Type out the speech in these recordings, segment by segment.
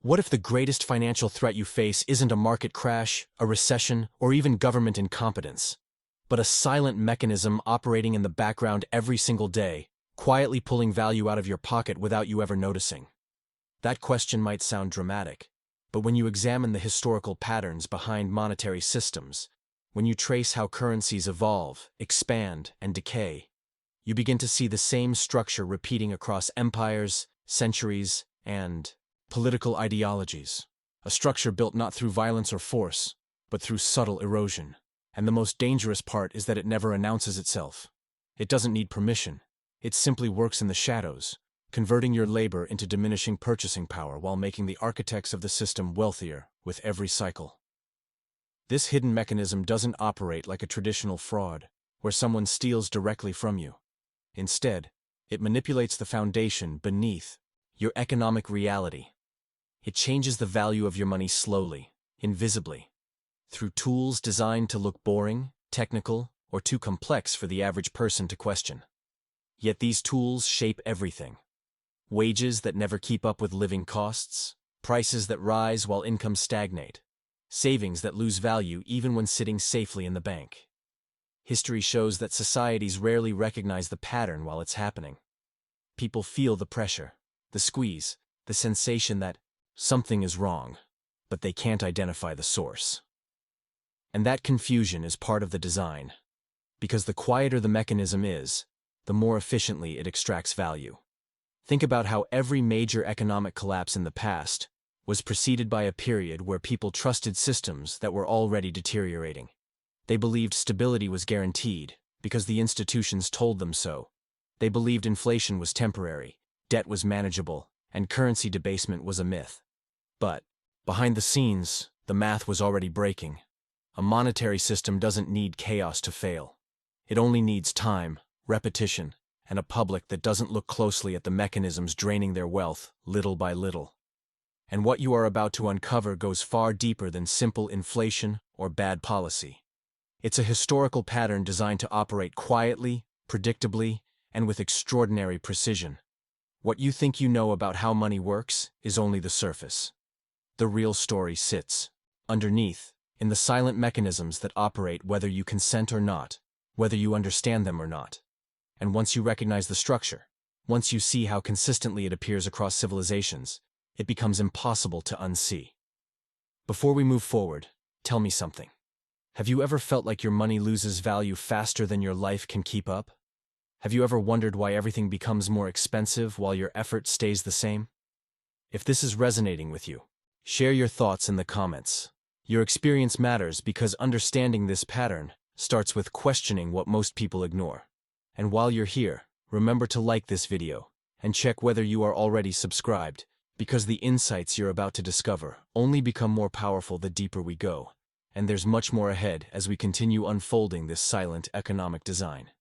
What if the greatest financial threat you face isn't a market crash, a recession, or even government incompetence, but a silent mechanism operating in the background every single day, quietly pulling value out of your pocket without you ever noticing? That question might sound dramatic, but when you examine the historical patterns behind monetary systems, when you trace how currencies evolve, expand, and decay, you begin to see the same structure repeating across empires, centuries, and political ideologies. A structure built not through violence or force, but through subtle erosion. And the most dangerous part is that it never announces itself. It doesn't need permission. It simply works in the shadows, converting your labor into diminishing purchasing power while making the architects of the system wealthier with every cycle. This hidden mechanism doesn't operate like a traditional fraud, where someone steals directly from you. Instead, it manipulates the foundation beneath your economic reality. It changes the value of your money slowly, invisibly, through tools designed to look boring, technical, or too complex for the average person to question. Yet these tools shape everything. Wages that never keep up with living costs, prices that rise while incomes stagnate, savings that lose value even when sitting safely in the bank. History shows that societies rarely recognize the pattern while it's happening. People feel the pressure, the squeeze, the sensation that something is wrong, but they can't identify the source. And that confusion is part of the design, because the quieter the mechanism is, the more efficiently it extracts value. Think about how every major economic collapse in the past was preceded by a period where people trusted systems that were already deteriorating. They believed stability was guaranteed because the institutions told them so. They believed inflation was temporary, debt was manageable, and currency debasement was a myth. But, behind the scenes, the math was already breaking. A monetary system doesn't need chaos to fail. It only needs time, repetition, and a public that doesn't look closely at the mechanisms draining their wealth, little by little. And what you are about to uncover goes far deeper than simple inflation or bad policy. It's a historical pattern designed to operate quietly, predictably, and with extraordinary precision. What you think you know about how money works is only the surface. The real story sits underneath, in the silent mechanisms that operate whether you consent or not, whether you understand them or not. And once you recognize the structure, once you see how consistently it appears across civilizations, it becomes impossible to unsee. Before we move forward, tell me something. Have you ever felt like your money loses value faster than your life can keep up? Have you ever wondered why everything becomes more expensive while your effort stays the same? If this is resonating with you, share your thoughts in the comments. Your experience matters because understanding this pattern starts with questioning what most people ignore. And while you're here, remember to like this video and check whether you are already subscribed, because the insights you're about to discover only become more powerful the deeper we go. And there's much more ahead as we continue unfolding this silent economic design.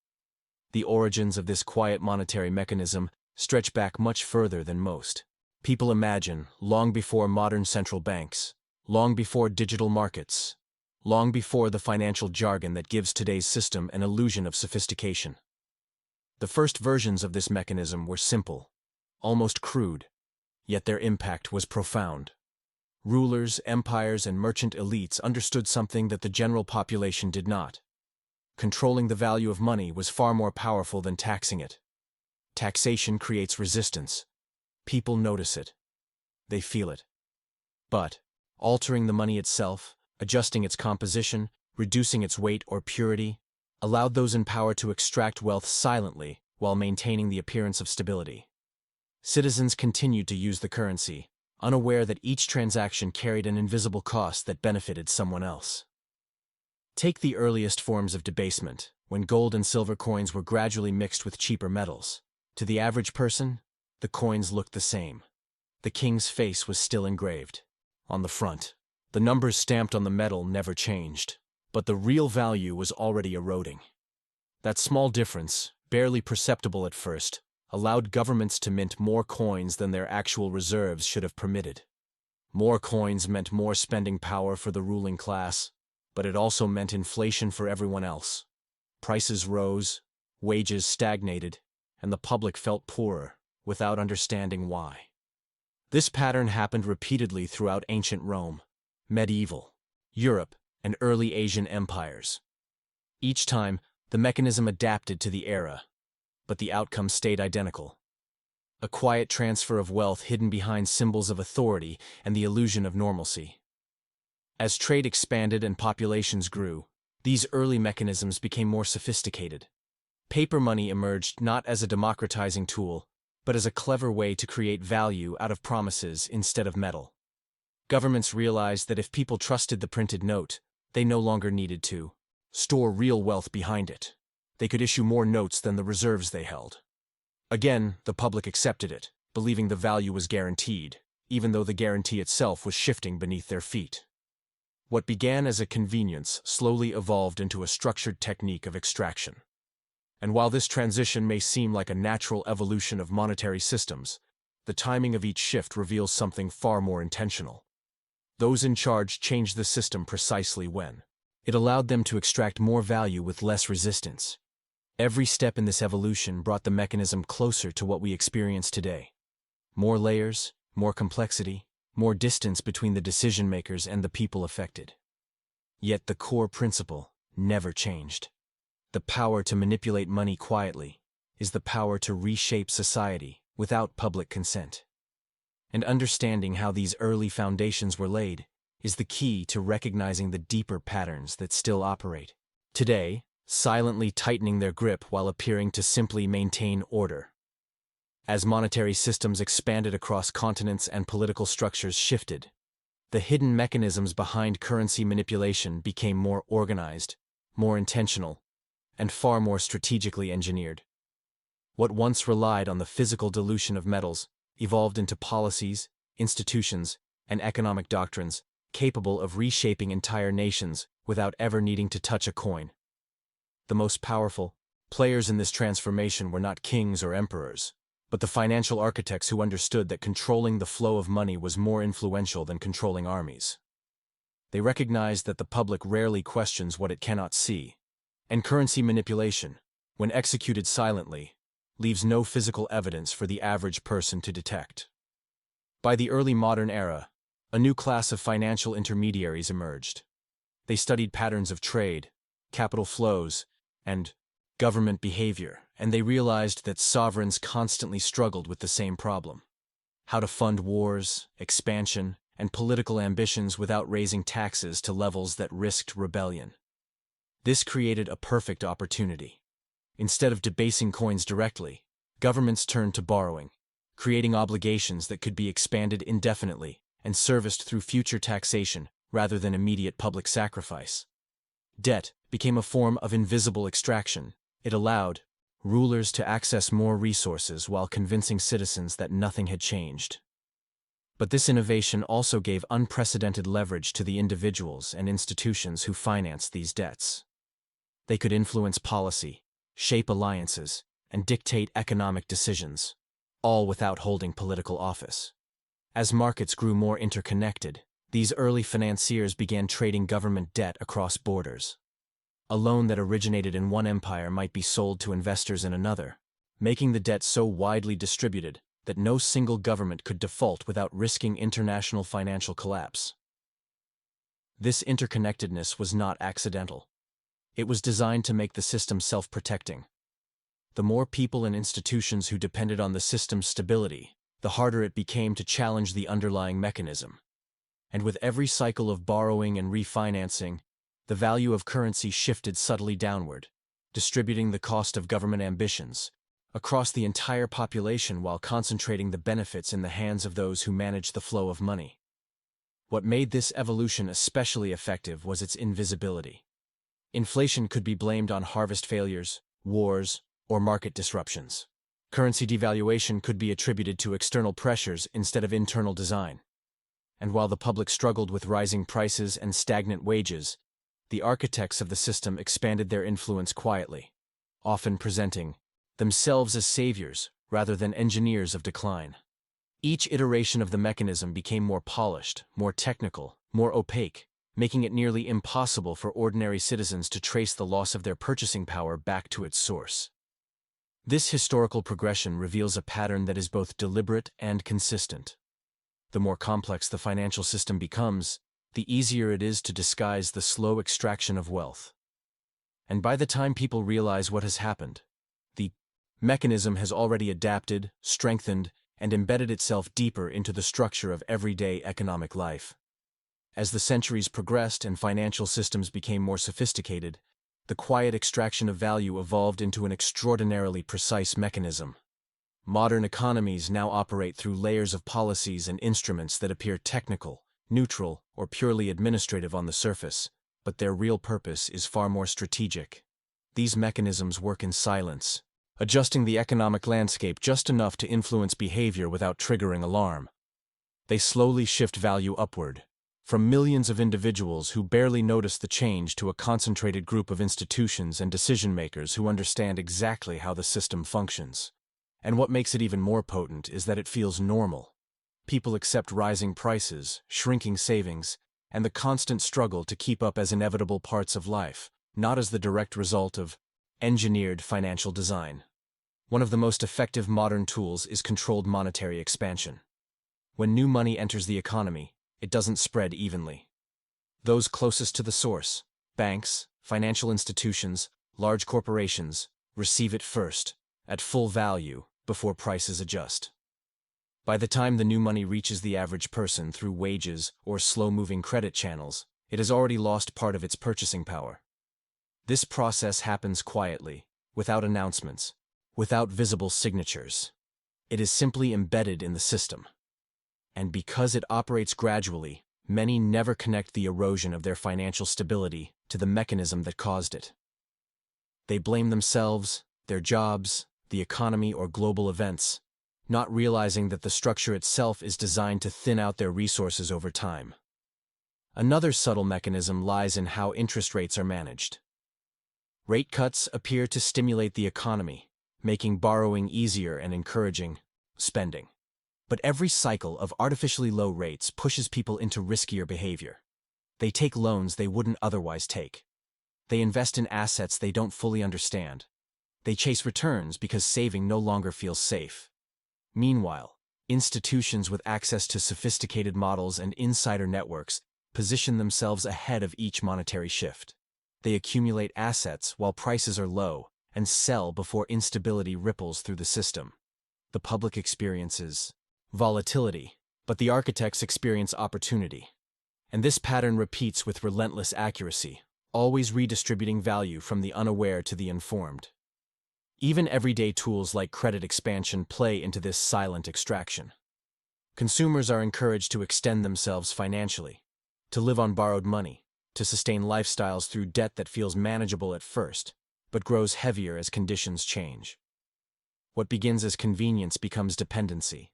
The origins of this quiet monetary mechanism stretch back much further than most people imagine, long before modern central banks, long before digital markets, long before the financial jargon that gives today's system an illusion of sophistication. The first versions of this mechanism were simple, almost crude, yet their impact was profound. Rulers, empires, and merchant elites understood something that the general population did not. Controlling the value of money was far more powerful than taxing it. Taxation creates resistance. People notice it. They feel it. But altering the money itself, adjusting its composition, reducing its weight or purity, allowed those in power to extract wealth silently while maintaining the appearance of stability. Citizens continued to use the currency, unaware that each transaction carried an invisible cost that benefited someone else. Take the earliest forms of debasement, when gold and silver coins were gradually mixed with cheaper metals. To the average person, the coins looked the same. The king's face was still engraved on the front. The numbers stamped on the metal never changed, but the real value was already eroding. That small difference, barely perceptible at first, allowed governments to mint more coins than their actual reserves should have permitted. More coins meant more spending power for the ruling class, but it also meant inflation for everyone else. Prices rose, wages stagnated, and the public felt poorer, without understanding why. This pattern happened repeatedly throughout ancient Rome, medieval Europe, and early Asian empires. Each time, the mechanism adapted to the era, but the outcome stayed identical. A quiet transfer of wealth hidden behind symbols of authority and the illusion of normalcy. As trade expanded and populations grew, these early mechanisms became more sophisticated. Paper money emerged not as a democratizing tool, but as a clever way to create value out of promises instead of metal. Governments realized that if people trusted the printed note, they no longer needed to store real wealth behind it. They could issue more notes than the reserves they held. Again, the public accepted it, believing the value was guaranteed, even though the guarantee itself was shifting beneath their feet. What began as a convenience slowly evolved into a structured technique of extraction. And while this transition may seem like a natural evolution of monetary systems, the timing of each shift reveals something far more intentional. Those in charge changed the system precisely when it allowed them to extract more value with less resistance. Every step in this evolution brought the mechanism closer to what we experience today. More layers, more complexity, more distance between the decision-makers and the people affected. Yet the core principle never changed. The power to manipulate money quietly is the power to reshape society without public consent. And understanding how these early foundations were laid is the key to recognizing the deeper patterns that still operate today, silently tightening their grip while appearing to simply maintain order. As monetary systems expanded across continents and political structures shifted, the hidden mechanisms behind currency manipulation became more organized, more intentional, and far more strategically engineered. What once relied on the physical dilution of metals evolved into policies, institutions, and economic doctrines capable of reshaping entire nations without ever needing to touch a coin. The most powerful players in this transformation were not kings or emperors, but the financial architects who understood that controlling the flow of money was more influential than controlling armies. They recognized that the public rarely questions what it cannot see, and currency manipulation, when executed silently, leaves no physical evidence for the average person to detect. By the early modern era, a new class of financial intermediaries emerged. They studied patterns of trade, capital flows, and government behavior, and they realized that sovereigns constantly struggled with the same problem: how to fund wars, expansion, and political ambitions without raising taxes to levels that risked rebellion. This created a perfect opportunity. Instead of debasing coins directly, governments turned to borrowing, creating obligations that could be expanded indefinitely and serviced through future taxation rather than immediate public sacrifice. Debt became a form of invisible extraction. It allowed rulers to access more resources while convincing citizens that nothing had changed. But this innovation also gave unprecedented leverage to the individuals and institutions who financed these debts. They could influence policy, shape alliances, and dictate economic decisions, all without holding political office. As markets grew more interconnected, these early financiers began trading government debt across borders. A loan that originated in one empire might be sold to investors in another, making the debt so widely distributed that no single government could default without risking international financial collapse. This interconnectedness was not accidental. It was designed to make the system self-protecting. The more people and institutions who depended on the system's stability, the harder it became to challenge the underlying mechanism. And with every cycle of borrowing and refinancing, the value of currency shifted subtly downward, distributing the cost of government ambitions across the entire population while concentrating the benefits in the hands of those who managed the flow of money. What made this evolution especially effective was its invisibility. Inflation could be blamed on harvest failures, wars, or market disruptions. Currency devaluation could be attributed to external pressures instead of internal design. And while the public struggled with rising prices and stagnant wages, the architects of the system expanded their influence quietly, often presenting themselves as saviors rather than engineers of decline. Each iteration of the mechanism became more polished, more technical, more opaque, making it nearly impossible for ordinary citizens to trace the loss of their purchasing power back to its source. This historical progression reveals a pattern that is both deliberate and consistent. The more complex the financial system becomes, the easier it is to disguise the slow extraction of wealth. And by the time people realize what has happened, the mechanism has already adapted, strengthened, and embedded itself deeper into the structure of everyday economic life. As the centuries progressed and financial systems became more sophisticated, the quiet extraction of value evolved into an extraordinarily precise mechanism. Modern economies now operate through layers of policies and instruments that appear technical, neutral, or purely administrative on the surface, but their real purpose is far more strategic. These mechanisms work in silence, adjusting the economic landscape just enough to influence behavior without triggering alarm. They slowly shift value upward, from millions of individuals who barely notice the change to a concentrated group of institutions and decision-makers who understand exactly how the system functions. And what makes it even more potent is that it feels normal. People accept rising prices, shrinking savings, and the constant struggle to keep up as inevitable parts of life, not as the direct result of engineered financial design. One of the most effective modern tools is controlled monetary expansion. When new money enters the economy, it doesn't spread evenly. Those closest to the source, banks, financial institutions, large corporations, receive it first, at full value, before prices adjust. By the time the new money reaches the average person through wages or slow-moving credit channels, it has already lost part of its purchasing power. This process happens quietly, without announcements, without visible signatures. It is simply embedded in the system. And because it operates gradually, many never connect the erosion of their financial stability to the mechanism that caused it. They blame themselves, their jobs, the economy, or global events, not realizing that the structure itself is designed to thin out their resources over time. Another subtle mechanism lies in how interest rates are managed. Rate cuts appear to stimulate the economy, making borrowing easier and encouraging spending. But every cycle of artificially low rates pushes people into riskier behavior. They take loans they wouldn't otherwise take. They invest in assets they don't fully understand. They chase returns because saving no longer feels safe. Meanwhile, institutions with access to sophisticated models and insider networks position themselves ahead of each monetary shift. They accumulate assets while prices are low and sell before instability ripples through the system. The public experiences volatility, but the architects experience opportunity. And this pattern repeats with relentless accuracy, always redistributing value from the unaware to the informed. Even everyday tools like credit expansion play into this silent extraction. Consumers are encouraged to extend themselves financially, to live on borrowed money, to sustain lifestyles through debt that feels manageable at first, but grows heavier as conditions change. What begins as convenience becomes dependency.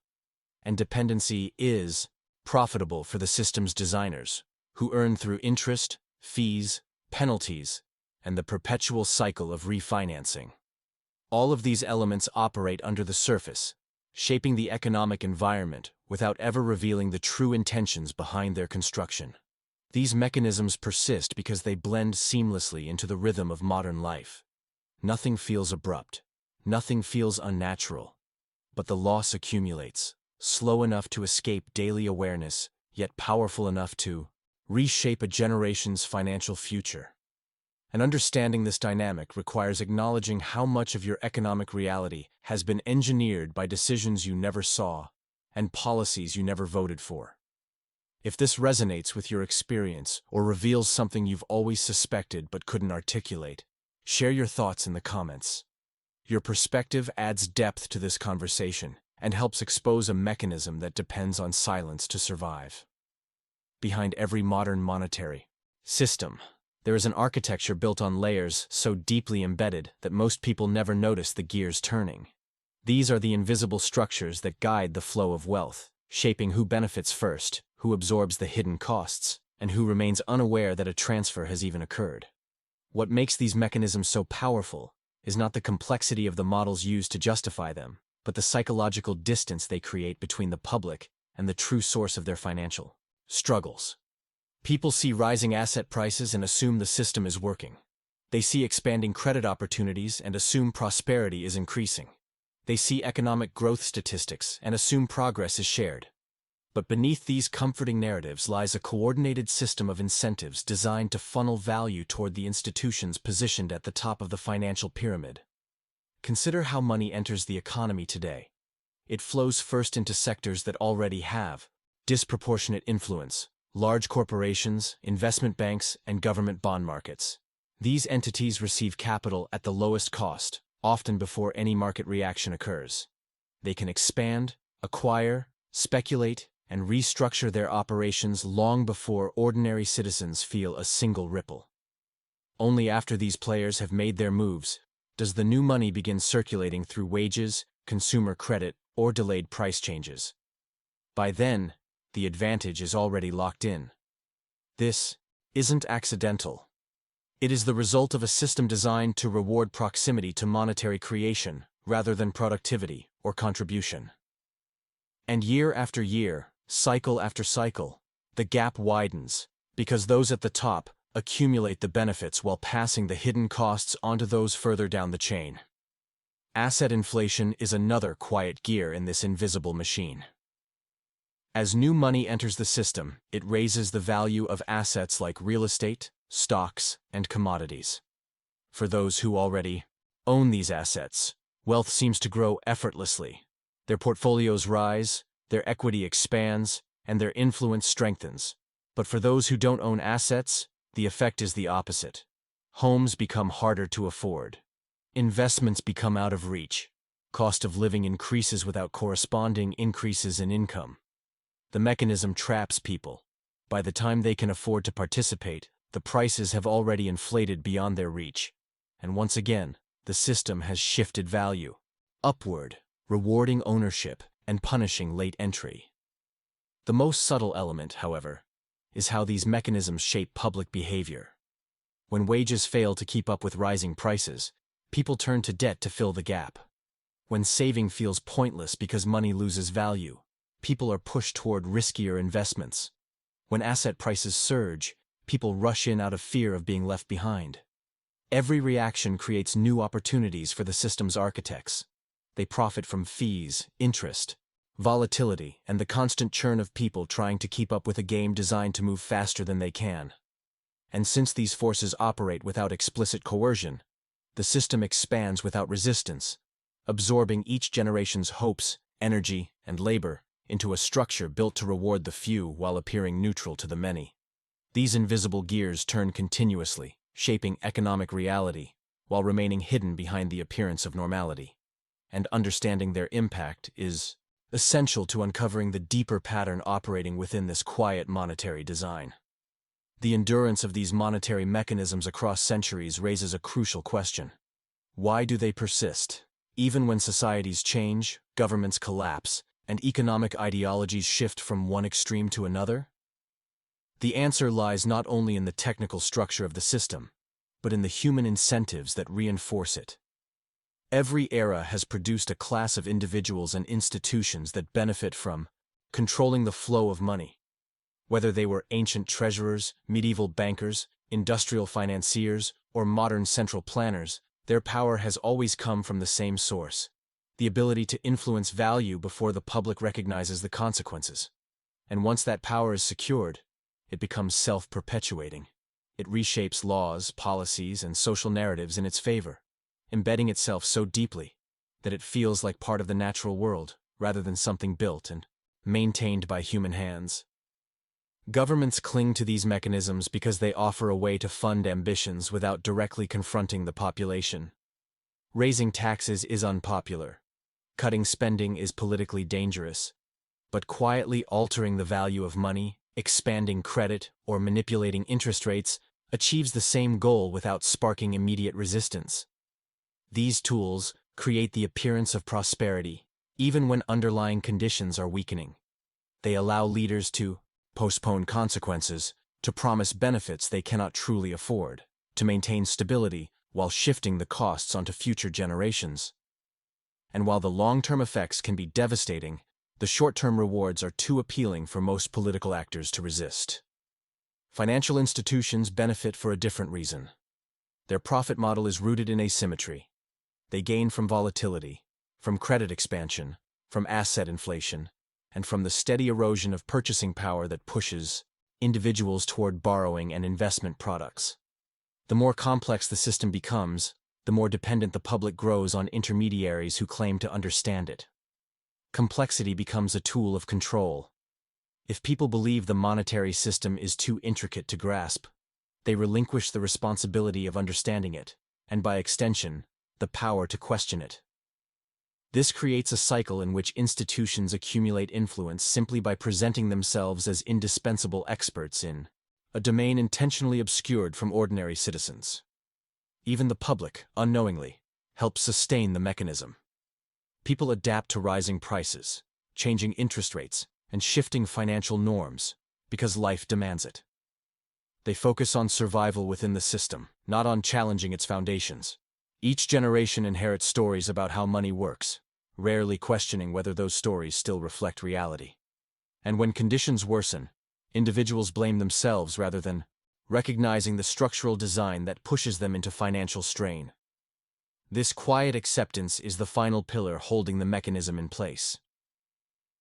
And dependency is profitable for the system's designers, who earn through interest, fees, penalties, and the perpetual cycle of refinancing. All of these elements operate under the surface, shaping the economic environment without ever revealing the true intentions behind their construction. These mechanisms persist because they blend seamlessly into the rhythm of modern life. Nothing feels abrupt, nothing feels unnatural, but the loss accumulates, slow enough to escape daily awareness, yet powerful enough to reshape a generation's financial future. And understanding this dynamic requires acknowledging how much of your economic reality has been engineered by decisions you never saw and policies you never voted for. If this resonates with your experience or reveals something you've always suspected but couldn't articulate, share your thoughts in the comments. Your perspective adds depth to this conversation and helps expose a mechanism that depends on silence to survive. Behind every modern monetary system, there is an architecture built on layers so deeply embedded that most people never notice the gears turning. These are the invisible structures that guide the flow of wealth, shaping who benefits first, who absorbs the hidden costs, and who remains unaware that a transfer has even occurred. What makes these mechanisms so powerful is not the complexity of the models used to justify them, but the psychological distance they create between the public and the true source of their financial struggles. People see rising asset prices and assume the system is working. They see expanding credit opportunities and assume prosperity is increasing. They see economic growth statistics and assume progress is shared. But beneath these comforting narratives lies a coordinated system of incentives designed to funnel value toward the institutions positioned at the top of the financial pyramid. Consider how money enters the economy today. It flows first into sectors that already have disproportionate influence: large corporations, investment banks, and government bond markets. These entities receive capital at the lowest cost, often before any market reaction occurs. They can expand, acquire, speculate, and restructure their operations long before ordinary citizens feel a single ripple. Only after these players have made their moves does the new money begin circulating through wages, consumer credit, or delayed price changes. By then, the advantage is already locked in. This isn't accidental. It is the result of a system designed to reward proximity to monetary creation rather than productivity or contribution. And year after year, cycle after cycle, the gap widens because those at the top accumulate the benefits while passing the hidden costs onto those further down the chain. Asset inflation is another quiet gear in this invisible machine. As new money enters the system, it raises the value of assets like real estate, stocks, and commodities. For those who already own these assets, wealth seems to grow effortlessly. Their portfolios rise, their equity expands, and their influence strengthens. But for those who don't own assets, the effect is the opposite. Homes become harder to afford. Investments become out of reach. Cost of living increases without corresponding increases in income. The mechanism traps people. By the time they can afford to participate, the prices have already inflated beyond their reach. And once again, the system has shifted value upward, rewarding ownership and punishing late entry. The most subtle element, however, is how these mechanisms shape public behavior. When wages fail to keep up with rising prices, people turn to debt to fill the gap. When saving feels pointless because money loses value, people are pushed toward riskier investments. When asset prices surge, people rush in out of fear of being left behind. Every reaction creates new opportunities for the system's architects. They profit from fees, interest, volatility, and the constant churn of people trying to keep up with a game designed to move faster than they can. And since these forces operate without explicit coercion, the system expands without resistance, absorbing each generation's hopes, energy, and labor into a structure built to reward the few while appearing neutral to the many. These invisible gears turn continuously, shaping economic reality while remaining hidden behind the appearance of normality. And understanding their impact is essential to uncovering the deeper pattern operating within this quiet monetary design. The endurance of these monetary mechanisms across centuries raises a crucial question. Why do they persist? Even when societies change, governments collapse, and economic ideologies shift from one extreme to another? The answer lies not only in the technical structure of the system, but in the human incentives that reinforce it. Every era has produced a class of individuals and institutions that benefit from controlling the flow of money. Whether they were ancient treasurers, medieval bankers, industrial financiers, or modern central planners, their power has always come from the same source: the ability to influence value before the public recognizes the consequences. And once that power is secured, it becomes self-perpetuating. It reshapes laws, policies, and social narratives in its favor, embedding itself so deeply that it feels like part of the natural world rather than something built and maintained by human hands. Governments cling to these mechanisms because they offer a way to fund ambitions without directly confronting the population. Raising taxes is unpopular. Cutting spending is politically dangerous. But quietly altering the value of money, expanding credit, or manipulating interest rates achieves the same goal without sparking immediate resistance. These tools create the appearance of prosperity, even when underlying conditions are weakening. They allow leaders to postpone consequences, to promise benefits they cannot truly afford, to maintain stability while shifting the costs onto future generations. And while the long-term effects can be devastating, the short-term rewards are too appealing for most political actors to resist. Financial institutions benefit for a different reason. Their profit model is rooted in asymmetry. They gain from volatility, from credit expansion, from asset inflation, and from the steady erosion of purchasing power that pushes individuals toward borrowing and investment products. The more complex the system becomes, the more dependent the public grows on intermediaries who claim to understand it. Complexity becomes a tool of control. If people believe the monetary system is too intricate to grasp, they relinquish the responsibility of understanding it, and by extension, the power to question it. This creates a cycle in which institutions accumulate influence simply by presenting themselves as indispensable experts in a domain intentionally obscured from ordinary citizens. Even the public, unknowingly, helps sustain the mechanism. People adapt to rising prices, changing interest rates, and shifting financial norms because life demands it. They focus on survival within the system, not on challenging its foundations. Each generation inherits stories about how money works, rarely questioning whether those stories still reflect reality. And when conditions worsen, individuals blame themselves rather than recognizing the structural design that pushes them into financial strain. This quiet acceptance is the final pillar holding the mechanism in place.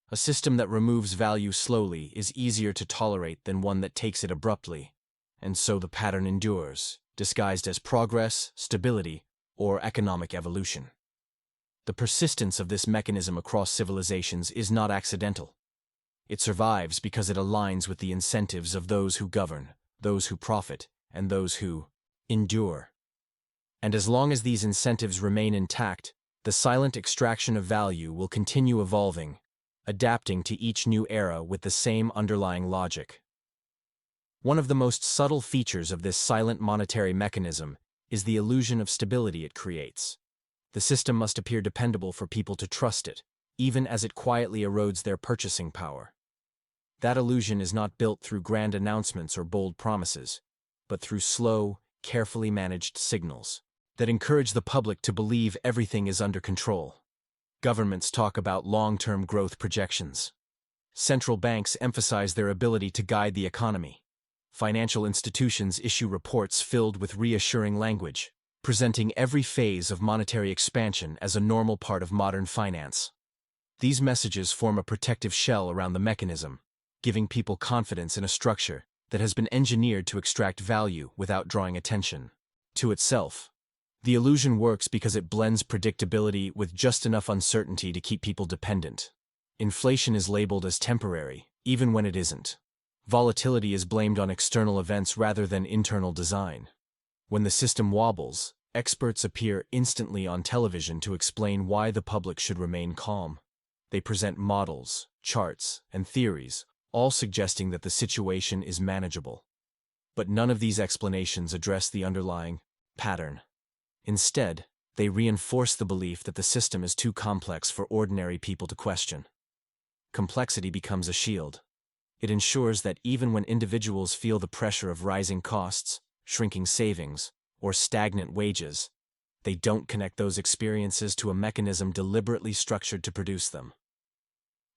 A system that removes value slowly is easier to tolerate than one that takes it abruptly, and so the pattern endures, disguised as progress, stability, or economic evolution. The persistence of this mechanism across civilizations is not accidental. It survives because it aligns with the incentives of those who govern, those who profit, and those who endure. And as long as these incentives remain intact, the silent extraction of value will continue evolving, adapting to each new era with the same underlying logic. One of the most subtle features of this silent monetary mechanism is the illusion of stability it creates. The system must appear dependable for people to trust it, even as it quietly erodes their purchasing power. That illusion is not built through grand announcements or bold promises, but through slow, carefully managed signals that encourage the public to believe everything is under control. Governments talk about long-term growth projections. Central banks emphasize their ability to guide the economy. Financial institutions issue reports filled with reassuring language, presenting every phase of monetary expansion as a normal part of modern finance. These messages form a protective shell around the mechanism, giving people confidence in a structure that has been engineered to extract value without drawing attention to itself. The illusion works because it blends predictability with just enough uncertainty to keep people dependent. Inflation is labeled as temporary, even when it isn't. Volatility is blamed on external events rather than internal design. When the system wobbles, experts appear instantly on television to explain why the public should remain calm. They present models, charts, and theories, all suggesting that the situation is manageable. But none of these explanations address the underlying pattern. Instead, they reinforce the belief that the system is too complex for ordinary people to question. Complexity becomes a shield. It ensures that even when individuals feel the pressure of rising costs, shrinking savings, or stagnant wages, they don't connect those experiences to a mechanism deliberately structured to produce them.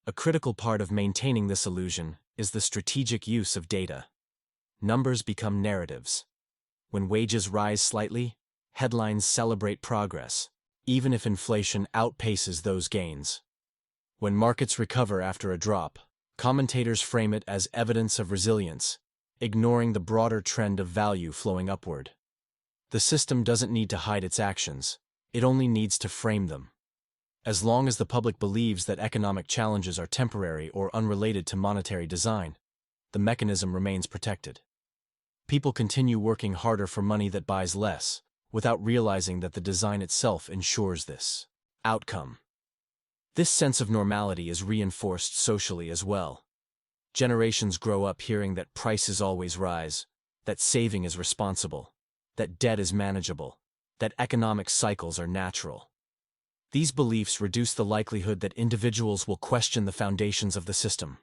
A critical part of maintaining this illusion is the strategic use of data. Numbers become narratives. When wages rise slightly, headlines celebrate progress, even if inflation outpaces those gains. When markets recover after a drop, commentators frame it as evidence of resilience, ignoring the broader trend of value flowing upward. The system doesn't need to hide its actions, it only needs to frame them. As long as the public believes that economic challenges are temporary or unrelated to monetary design, the mechanism remains protected. People continue working harder for money that buys less, without realizing that the design itself ensures this outcome. This sense of normality is reinforced socially as well. Generations grow up hearing that prices always rise, that saving is responsible, that debt is manageable, that economic cycles are natural. These beliefs reduce the likelihood that individuals will question the foundations of the system.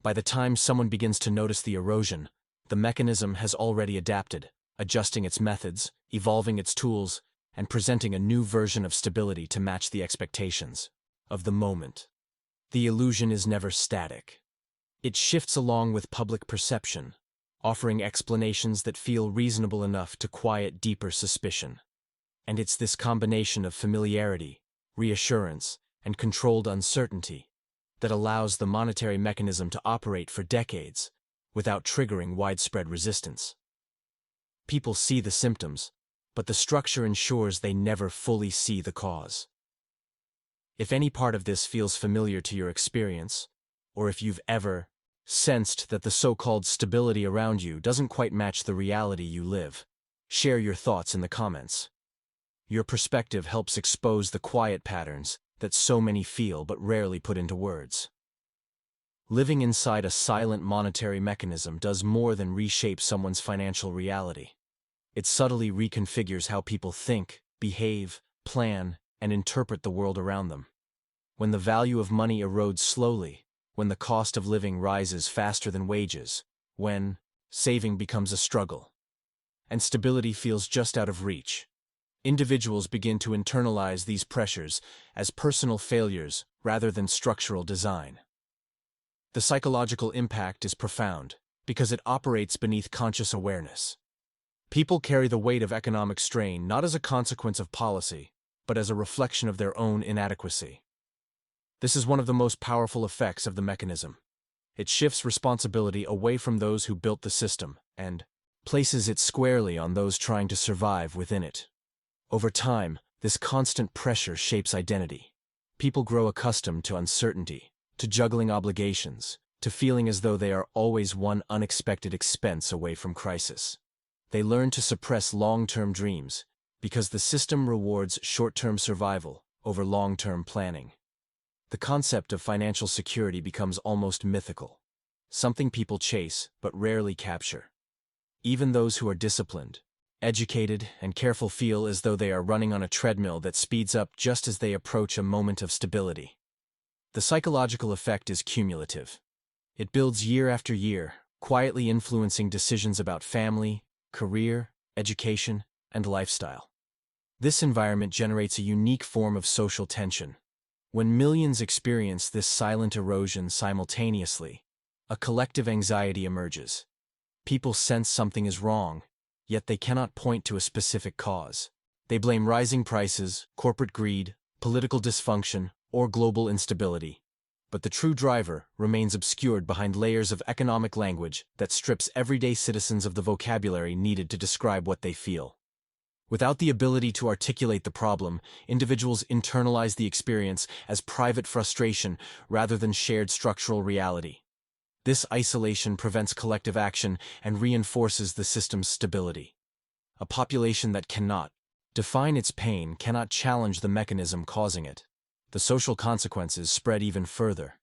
By the time someone begins to notice the erosion, the mechanism has already adapted, adjusting its methods, evolving its tools, and presenting a new version of stability to match the expectations of the moment. The illusion is never static. It shifts along with public perception, offering explanations that feel reasonable enough to quiet deeper suspicion. And it's this combination of familiarity, reassurance, and controlled uncertainty that allows the monetary mechanism to operate for decades without triggering widespread resistance. People see the symptoms, but the structure ensures they never fully see the cause. If any part of this feels familiar to your experience, or if you've ever sensed that the so-called stability around you doesn't quite match the reality you live, share your thoughts in the comments. Your perspective helps expose the quiet patterns that so many feel but rarely put into words. Living inside a silent monetary mechanism does more than reshape someone's financial reality. It subtly reconfigures how people think, behave, plan, and interpret the world around them. When the value of money erodes slowly, when the cost of living rises faster than wages, when saving becomes a struggle, and stability feels just out of reach, individuals begin to internalize these pressures as personal failures rather than structural design. The psychological impact is profound because it operates beneath conscious awareness. People carry the weight of economic strain not as a consequence of policy, but as a reflection of their own inadequacy. This is one of the most powerful effects of the mechanism. It shifts responsibility away from those who built the system and places it squarely on those trying to survive within it. Over time, this constant pressure shapes identity. People grow accustomed to uncertainty, to juggling obligations, to feeling as though they are always one unexpected expense away from crisis. They learn to suppress long-term dreams because the system rewards short-term survival over long-term planning. The concept of financial security becomes almost mythical, something people chase but rarely capture. Even those who are disciplined, educated, and careful feel as though they are running on a treadmill that speeds up just as they approach a moment of stability. The psychological effect is cumulative. It builds year after year, quietly influencing decisions about family, career, education, and lifestyle. This environment generates a unique form of social tension. When millions experience this silent erosion simultaneously, a collective anxiety emerges. People sense something is wrong, yet they cannot point to a specific cause. They blame rising prices, corporate greed, political dysfunction, or global instability. But the true driver remains obscured behind layers of economic language that strips everyday citizens of the vocabulary needed to describe what they feel. Without the ability to articulate the problem, individuals internalize the experience as private frustration rather than shared structural reality. This isolation prevents collective action and reinforces the system's stability. A population that cannot define its pain cannot challenge the mechanism causing it. The social consequences spread even further.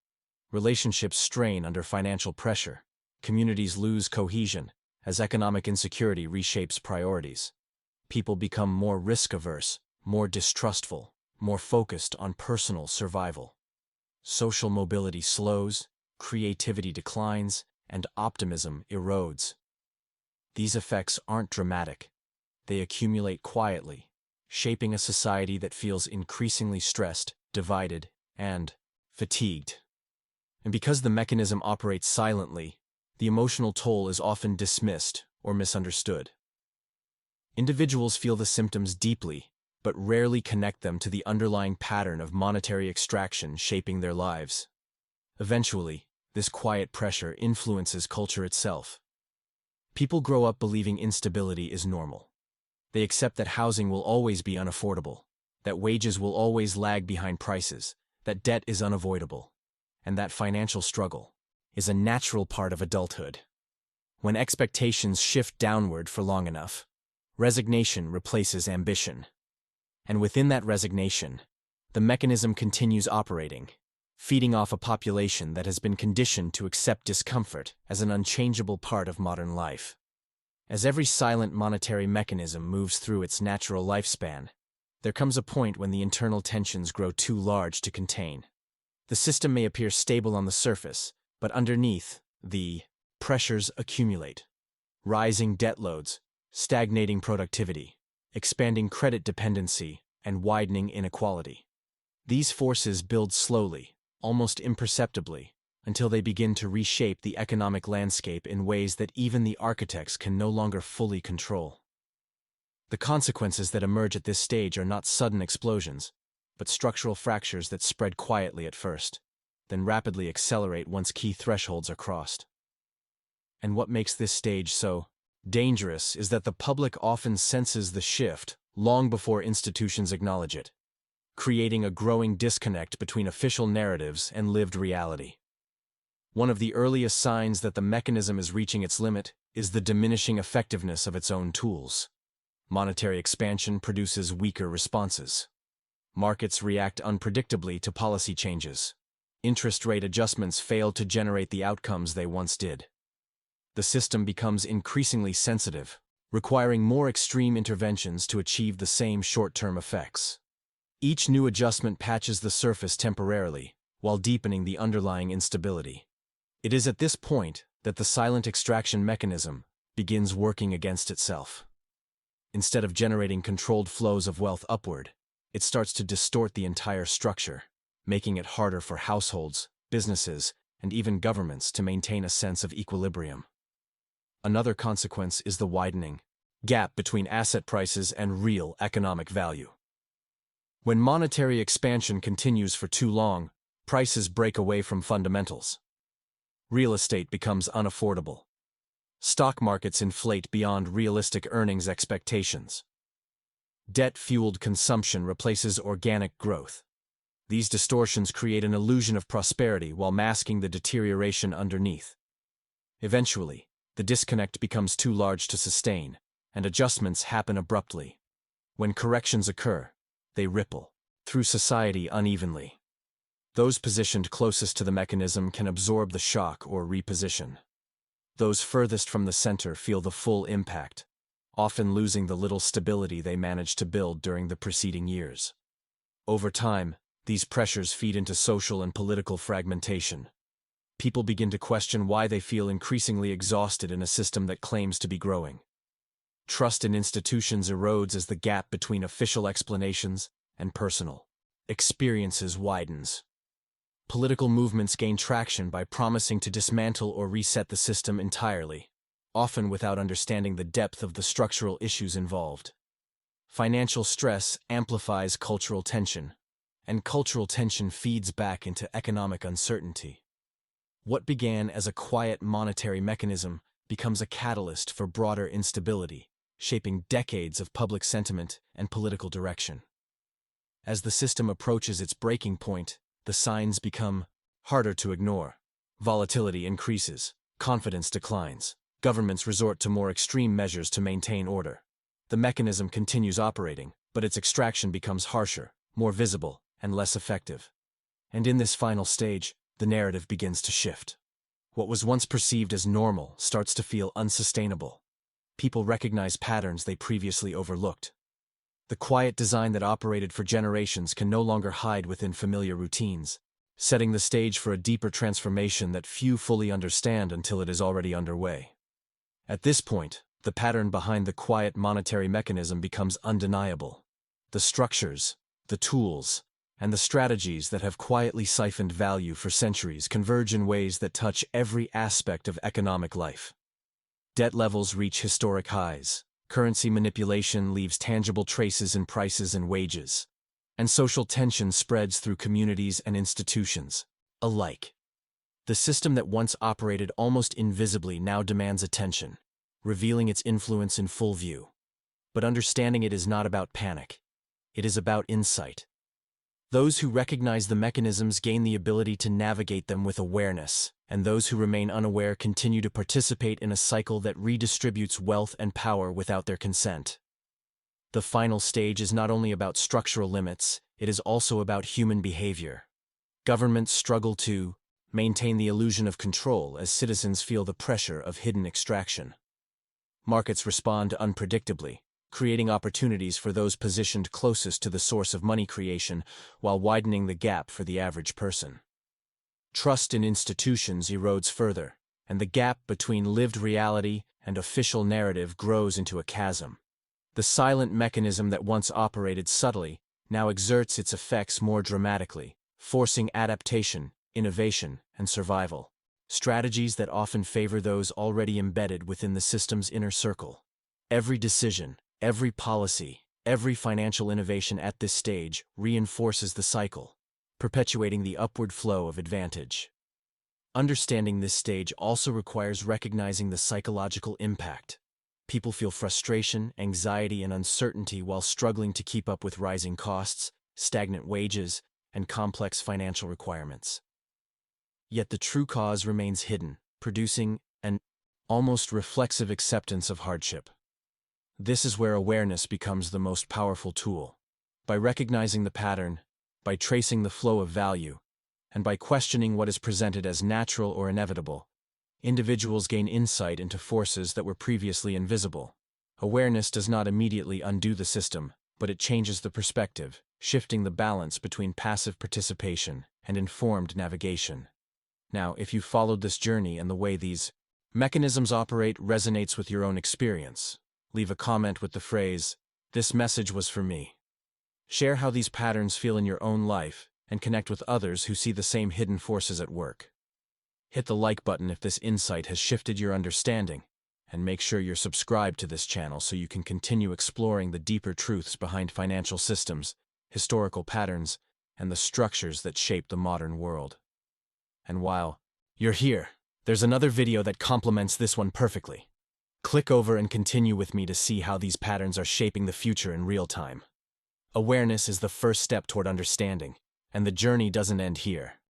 Relationships strain under financial pressure. Communities lose cohesion as economic insecurity reshapes priorities. People become more risk-averse, more distrustful, more focused on personal survival. Social mobility slows, creativity declines, and optimism erodes. These effects aren't dramatic. They accumulate quietly, shaping a society that feels increasingly stressed, divided, and fatigued. And because the mechanism operates silently, the emotional toll is often dismissed or misunderstood. Individuals feel the symptoms deeply, but rarely connect them to the underlying pattern of monetary extraction shaping their lives. Eventually, this quiet pressure influences culture itself. People grow up believing instability is normal. They accept that housing will always be unaffordable, that wages will always lag behind prices, that debt is unavoidable, and that financial struggle is a natural part of adulthood. When expectations shift downward for long enough, resignation replaces ambition. And within that resignation, the mechanism continues operating, feeding off a population that has been conditioned to accept discomfort as an unchangeable part of modern life. As every silent monetary mechanism moves through its natural lifespan, there comes a point when the internal tensions grow too large to contain. The system may appear stable on the surface, but underneath, the pressures accumulate. Rising debt loads, stagnating productivity, expanding credit dependency, and widening inequality. These forces build slowly, almost imperceptibly, until they begin to reshape the economic landscape in ways that even the architects can no longer fully control. The consequences that emerge at this stage are not sudden explosions, but structural fractures that spread quietly at first. then rapidly accelerate once key thresholds are crossed. And what makes this stage so dangerous is that the public often senses the shift long before institutions acknowledge it, creating a growing disconnect between official narratives and lived reality. One of the earliest signs that the mechanism is reaching its limit is the diminishing effectiveness of its own tools. Monetary expansion produces weaker responses. Markets react unpredictably to policy changes. Interest rate adjustments fail to generate the outcomes they once did. The system becomes increasingly sensitive, requiring more extreme interventions to achieve the same short-term effects. Each new adjustment patches the surface temporarily, while deepening the underlying instability. It is at this point that the silent extraction mechanism begins working against itself. Instead of generating controlled flows of wealth upward, it starts to distort the entire structure, making it harder for households, businesses, and even governments to maintain a sense of equilibrium. Another consequence is the widening gap between asset prices and real economic value. When monetary expansion continues for too long, prices break away from fundamentals. Real estate becomes unaffordable. Stock markets inflate beyond realistic earnings expectations. Debt-fueled consumption replaces organic growth. These distortions create an illusion of prosperity while masking the deterioration underneath. Eventually, the disconnect becomes too large to sustain, and adjustments happen abruptly. When corrections occur, they ripple through society unevenly. Those positioned closest to the mechanism can absorb the shock or reposition. Those furthest from the center feel the full impact, often losing the little stability they managed to build during the preceding years. Over time, these pressures feed into social and political fragmentation. People begin to question why they feel increasingly exhausted in a system that claims to be growing. Trust in institutions erodes as the gap between official explanations and personal experiences widens. Political movements gain traction by promising to dismantle or reset the system entirely, often without understanding the depth of the structural issues involved. Financial stress amplifies cultural tension, and cultural tension feeds back into economic uncertainty. What began as a quiet monetary mechanism becomes a catalyst for broader instability, shaping decades of public sentiment and political direction. As the system approaches its breaking point, the signs become harder to ignore. Volatility increases, confidence declines, governments resort to more extreme measures to maintain order. The mechanism continues operating, but its extraction becomes harsher, more visible, and less effective. And in this final stage, the narrative begins to shift. What was once perceived as normal starts to feel unsustainable. People recognize patterns they previously overlooked. The quiet design that operated for generations can no longer hide within familiar routines, setting the stage for a deeper transformation that few fully understand until it is already underway. At this point, the pattern behind the quiet monetary mechanism becomes undeniable. The structures, the tools, and the strategies that have quietly siphoned value for centuries converge in ways that touch every aspect of economic life. Debt levels reach historic highs. Currency manipulation leaves tangible traces in prices and wages, and social tension spreads through communities and institutions alike. The system that once operated almost invisibly now demands attention, revealing its influence in full view. But understanding it is not about panic. It is about insight. Those who recognize the mechanisms gain the ability to navigate them with awareness, and those who remain unaware continue to participate in a cycle that redistributes wealth and power without their consent. The final stage is not only about structural limits, it is also about human behavior. Governments struggle to maintain the illusion of control as citizens feel the pressure of hidden extraction. Markets respond unpredictably, creating opportunities for those positioned closest to the source of money creation while widening the gap for the average person. Trust in institutions erodes further, and the gap between lived reality and official narrative grows into a chasm. The silent mechanism that once operated subtly now exerts its effects more dramatically, forcing adaptation, innovation, and survival, strategies that often favor those already embedded within the system's inner circle. Every decision, every policy, every financial innovation at this stage reinforces the cycle, perpetuating the upward flow of advantage. Understanding this stage also requires recognizing the psychological impact. People feel frustration, anxiety, and uncertainty while struggling to keep up with rising costs, stagnant wages, and complex financial requirements. Yet the true cause remains hidden, producing an almost reflexive acceptance of hardship. This is where awareness becomes the most powerful tool. By recognizing the pattern, by tracing the flow of value, and by questioning what is presented as natural or inevitable, individuals gain insight into forces that were previously invisible. Awareness does not immediately undo the system, but it changes the perspective, shifting the balance between passive participation and informed navigation. Now, if you followed this journey and the way these mechanisms operate resonates with your own experience, leave a comment with the phrase, "This message was for me." Share how these patterns feel in your own life and connect with others who see the same hidden forces at work. Hit the like button if this insight has shifted your understanding, and make sure you're subscribed to this channel so you can continue exploring the deeper truths behind financial systems, historical patterns, and the structures that shape the modern world. And while you're here, there's another video that complements this one perfectly. Click over and continue with me to see how these patterns are shaping the future in real time. Awareness is the first step toward understanding, and the journey doesn't end here.